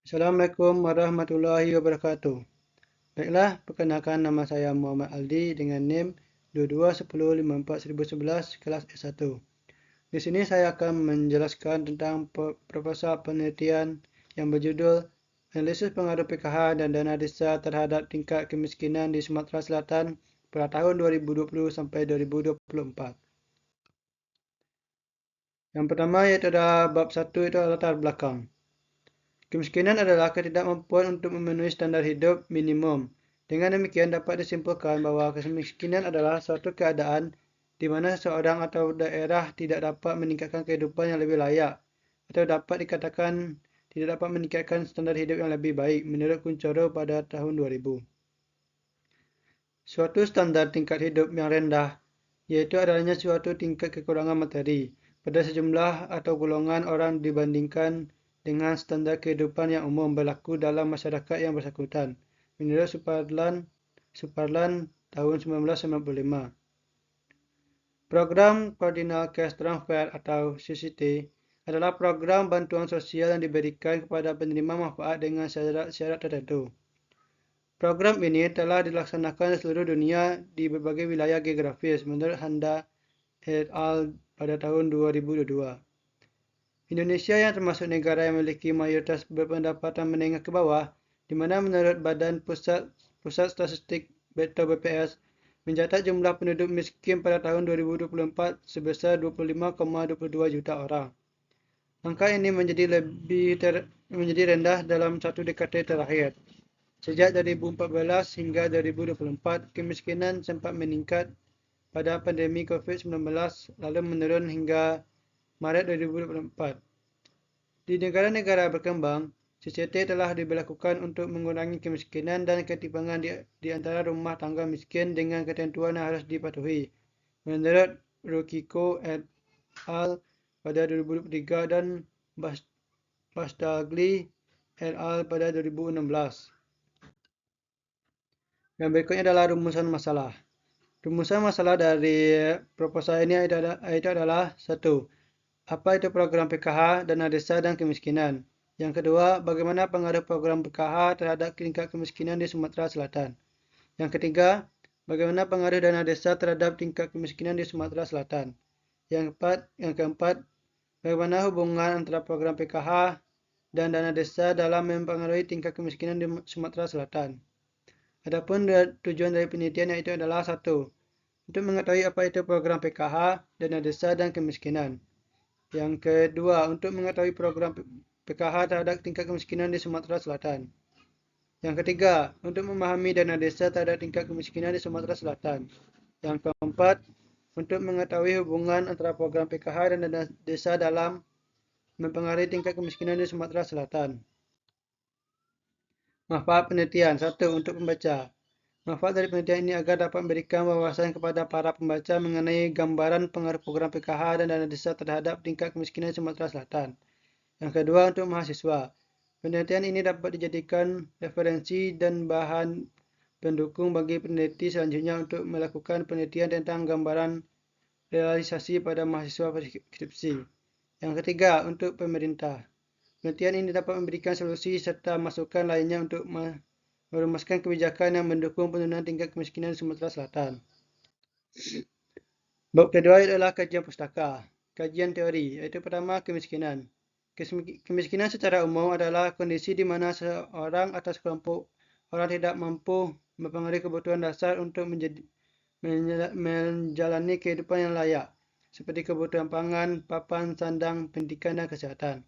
Assalamualaikum warahmatullahi wabarakatuh. Baiklah, perkenalkan nama saya Muhammad Aldi dengan NIM 22105411 kelas S1. Di sini saya akan menjelaskan tentang proposal penelitian yang berjudul Analisis Pengaruh PKH dan Dana Desa terhadap tingkat kemiskinan di Sumatera Selatan pada tahun 2020 sampai 2024. Yang pertama iaitu adalah bab 1 itu adalah latar belakang. Kemiskinan adalah ketidakmampuan untuk memenuhi standar hidup minimum. Dengan demikian dapat disimpulkan bahwa kemiskinan adalah suatu keadaan di mana seseorang atau daerah tidak dapat meningkatkan kehidupan yang lebih layak atau dapat dikatakan tidak dapat meningkatkan standar hidup yang lebih baik menurut Kuncoro pada tahun 2000. Suatu standar tingkat hidup yang rendah yaitu adanya suatu tingkat kekurangan materi pada sejumlah atau golongan orang dibandingkan dengan standar kehidupan yang umum berlaku dalam masyarakat yang bersangkutan, menurut Suparlan tahun 1995. Program Coordinal Cash Transfer atau CCT adalah program bantuan sosial yang diberikan kepada penerima manfaat dengan syarat-syarat tertentu. Program ini telah dilaksanakan di seluruh dunia di berbagai wilayah geografis menurut Handa et al. Pada tahun 2022. Indonesia yang termasuk negara yang memiliki mayoritas berpendapatan menengah ke bawah, di mana menurut Badan Pusat Statistik atau BPS, mencatat jumlah penduduk miskin pada tahun 2024 sebesar 25,22 juta orang. Angka ini menjadi rendah dalam satu dekade terakhir. Sejak 2014 hingga 2024, kemiskinan sempat meningkat pada pandemi COVID-19 lalu menurun hingga Maret 2024. Di negara-negara berkembang, CCT telah diberlakukan untuk mengurangi kemiskinan dan ketimpangan di antara rumah tangga miskin dengan ketentuan yang harus dipatuhi. Menurut Rukiko et al. Pada 2023 dan Bastagli et al. Pada 2016. Yang berikutnya adalah rumusan masalah. Rumusan masalah dari proposal ini adalah 1. Apa itu program PKH, dana desa, dan kemiskinan? Yang kedua, bagaimana pengaruh program PKH terhadap tingkat kemiskinan di Sumatera Selatan? Yang ketiga, bagaimana pengaruh dana desa terhadap tingkat kemiskinan di Sumatera Selatan? Yang keempat, bagaimana hubungan antara program PKH dan dana desa dalam mempengaruhi tingkat kemiskinan di Sumatera Selatan? Adapun tujuan dari penelitian yaitu adalah 1. Untuk mengetahui apa itu program PKH, dana desa, dan kemiskinan. Yang kedua, untuk mengetahui program PKH terhadap tingkat kemiskinan di Sumatera Selatan. Yang ketiga, untuk memahami dana desa terhadap tingkat kemiskinan di Sumatera Selatan. Yang keempat, untuk mengetahui hubungan antara program PKH dan dana desa dalam mempengaruhi tingkat kemiskinan di Sumatera Selatan. Manfaat penelitian. 1. Untuk pembaca. Manfaat dari penelitian ini agar dapat memberikan wawasan kepada para pembaca mengenai gambaran pengaruh program PKH dan dana desa terhadap tingkat kemiskinan di Sumatera Selatan. Yang kedua, untuk mahasiswa. Penelitian ini dapat dijadikan referensi dan bahan pendukung bagi peneliti selanjutnya untuk melakukan penelitian tentang gambaran realisasi pada mahasiswa skripsi. Yang ketiga, untuk pemerintah. Penelitian ini dapat memberikan solusi serta masukan lainnya untuk merumuskan kebijakan yang mendukung penurunan tingkat kemiskinan di Sumatera Selatan. Bab kedua adalah kajian pustaka. Kajian teori, iaitu pertama kemiskinan. Kemiskinan secara umum adalah kondisi di mana seorang atau sekelompok orang tidak mampu mempengaruhi kebutuhan dasar untuk menjalani kehidupan yang layak, seperti kebutuhan pangan, papan, sandang, pendidikan, dan kesehatan.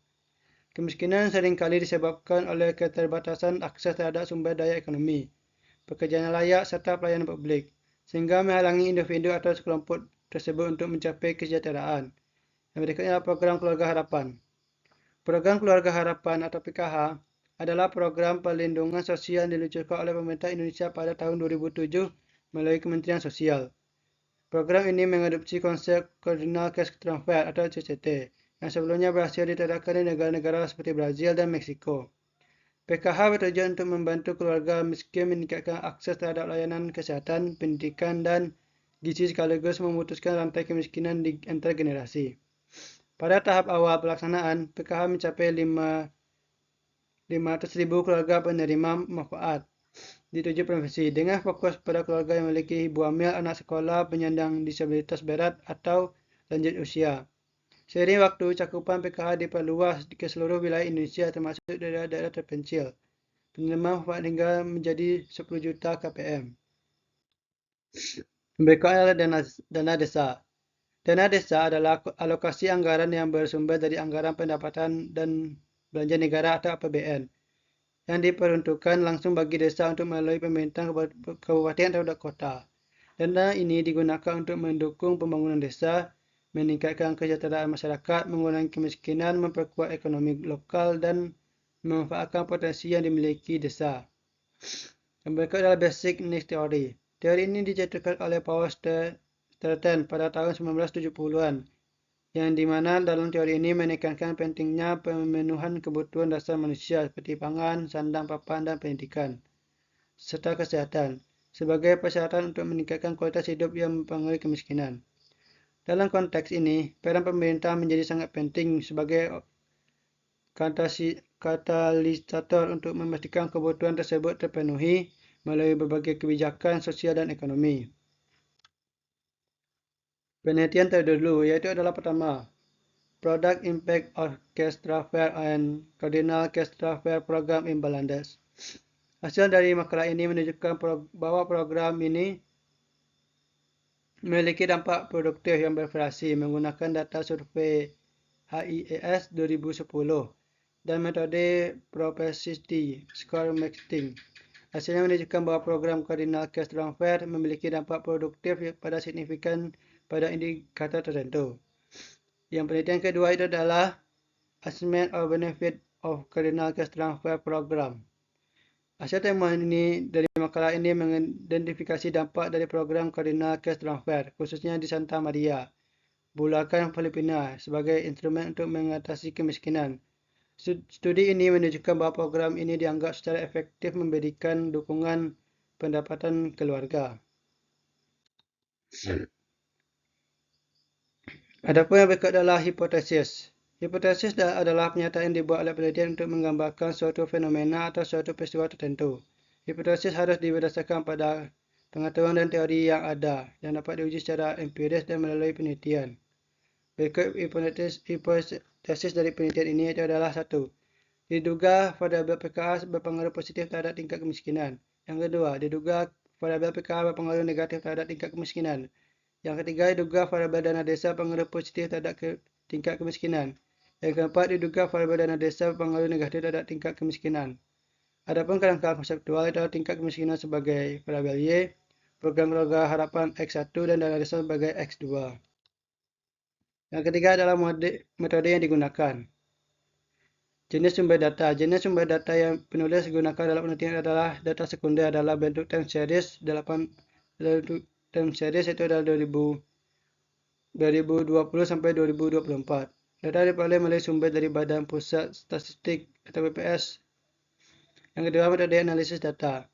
Kemiskinan seringkali disebabkan oleh keterbatasan akses terhadap sumber daya ekonomi, pekerjaan yang layak, serta pelayanan publik, sehingga menghalangi individu atau sekelompok tersebut untuk mencapai kesejahteraan. Yang berikutnya adalah program Keluarga Harapan. Program Keluarga Harapan atau PKH adalah program perlindungan sosial yang diluncurkan oleh pemerintah Indonesia pada tahun 2007 melalui Kementerian Sosial. Program ini mengadopsi konsep Coordinal Cash Transfer atau CCT yang sebelumnya berhasil diterapkan di negara-negara seperti Brazil dan Meksiko. PKH bertujuan untuk membantu keluarga miskin meningkatkan akses terhadap layanan kesehatan, pendidikan, dan gizi sekaligus memutuskan rantai kemiskinan di antar generasi. Pada tahap awal pelaksanaan, PKH mencapai 500.000 keluarga penerima manfaat di 7 provinsi, dengan fokus pada keluarga yang memiliki ibu hamil, anak sekolah, penyandang disabilitas berat, atau lanjut usia. Seiring waktu, cakupan PKH diperluas ke seluruh wilayah Indonesia termasuk daerah-daerah terpencil. Penerima manfaat hingga menjadi 10 juta KPM. Berikut adalah dana desa. Dana desa adalah alokasi anggaran yang bersumber dari anggaran pendapatan dan belanja negara atau APBN yang diperuntukkan langsung bagi desa untuk melalui pemerintahan kabupaten atau kota. Dana ini digunakan untuk mendukung pembangunan desa, meningkatkan kesejahteraan masyarakat, mengurangi kemiskinan, memperkuat ekonomi lokal, dan memanfaatkan potensi yang dimiliki desa. Yang berikut adalah Basic Needs Theory. Teori ini dicetuskan oleh Paul Stratton pada tahun 1970-an, yang dimana dalam teori ini menekankan pentingnya pemenuhan kebutuhan dasar manusia seperti pangan, sandang, papan, dan pendidikan, serta kesehatan, sebagai persyaratan untuk meningkatkan kualitas hidup yang mempengaruhi kemiskinan. Dalam konteks ini, peran pemerintah menjadi sangat penting sebagai katalisator untuk memastikan kebutuhan tersebut terpenuhi melalui berbagai kebijakan sosial dan ekonomi. Penelitian terdahulu iaitu adalah pertama, Product Impact of Cash Transfer and Cardinal Cash Transfer Program in Bangladesh. Hasil dari makalah ini menunjukkan bahwa program ini memiliki dampak produktif yang bervariasi menggunakan data survei HIAS 2010 dan metode Propensity Score Matching. Hasilnya menunjukkan bahwa program Cardinal Cash Transfer memiliki dampak produktif pada signifikan pada indikator tertentu. Yang penelitian kedua itu adalah Assessment of Benefit of Cardinal Cash Transfer Program. Hasil temuan ini dari makalah ini mengidentifikasi dampak dari program Cardinal Cash Transfer, khususnya di Santa Maria, Bulacan, Filipina, sebagai instrumen untuk mengatasi kemiskinan. Studi ini menunjukkan bahwa program ini dianggap secara efektif memberikan dukungan pendapatan keluarga. Adapun yang berikut adalah hipotesis. Hipotesis adalah pernyataan yang dibuat oleh penelitian untuk menggambarkan suatu fenomena atau suatu peristiwa tertentu. Hipotesis harus didasarkan pada pengetahuan dan teori yang ada, yang dapat diuji secara empiris dan melalui penelitian. Berikut hipotesis dari penelitian ini adalah 1. Diduga variabel PKH berpengaruh positif terhadap tingkat kemiskinan. Yang kedua, diduga variabel PKH berpengaruh negatif terhadap tingkat kemiskinan. Yang ketiga, diduga variabel dana desa berpengaruh positif terhadap tingkat kemiskinan. Yang keempat, diduga variabel dana desa berpengaruh negatif terhadap tingkat kemiskinan. Adapun kerangka konseptual adalah tingkat kemiskinan sebagai variabel Y, program keluarga harapan X1 dan dana desa sebagai X2. Yang ketiga adalah metode yang digunakan. Jenis sumber data. Jenis sumber data yang penulis gunakan dalam penelitian adalah data sekunder adalah bentuk time series yaitu adalah 2020 sampai 2024. Data diperoleh melalui sumber dari Badan Pusat Statistik atau BPS. Yang kedua, metode analisis data.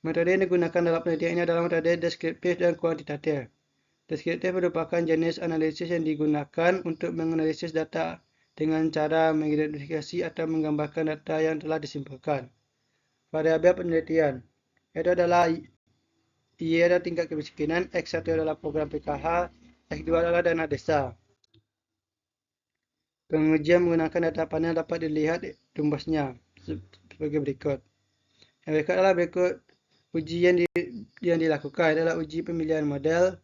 Metode yang digunakan dalam penelitian ini adalah metode deskriptif dan kuantitatif. Deskriptif merupakan jenis analisis yang digunakan untuk menganalisis data dengan cara mengidentifikasi atau menggambarkan data yang telah disimpulkan. Variabel penelitian itu adalah Y adalah tingkat kemiskinan, X1 adalah program PKH, X2 adalah dana desa. Pengujian menggunakan data panel dapat dilihat rumusnya sebagai berikut. Yang berikut adalah uji yang dilakukan adalah uji pemilihan model.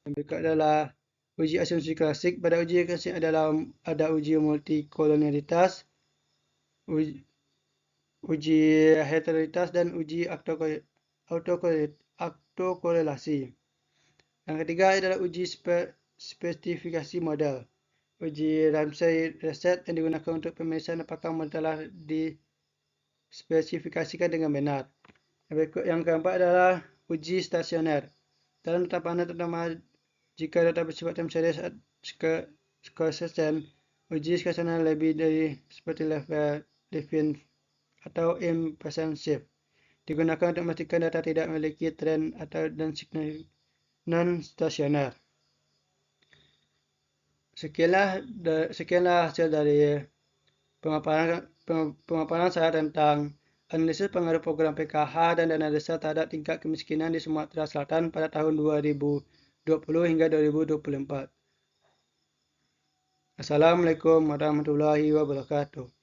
Yang berikut adalah uji asumsi klasik. Pada uji klasik ada uji multikolonialitas, uji heterogenitas dan uji autokorelasi. Yang ketiga adalah uji spesifikasi model. Uji Ramsey Reset yang digunakan untuk pemeriksaan apakah model telah dispesifikasikan dengan benar. Yang keempat adalah uji stasioner. Dalam data panel terutama jika data bersifat time series konsisten, uji stasioner lebih dari seperti level define atau impedance shift digunakan untuk memastikan data tidak memiliki trend atau dan signal non-stasioner. Sekianlah hasil dari pemaparan pemaparan saya tentang analisis pengaruh program PKH dan dana desa terhadap tingkat kemiskinan di Sumatera Selatan pada tahun 2020 hingga 2024. Assalamualaikum warahmatullahi wabarakatuh.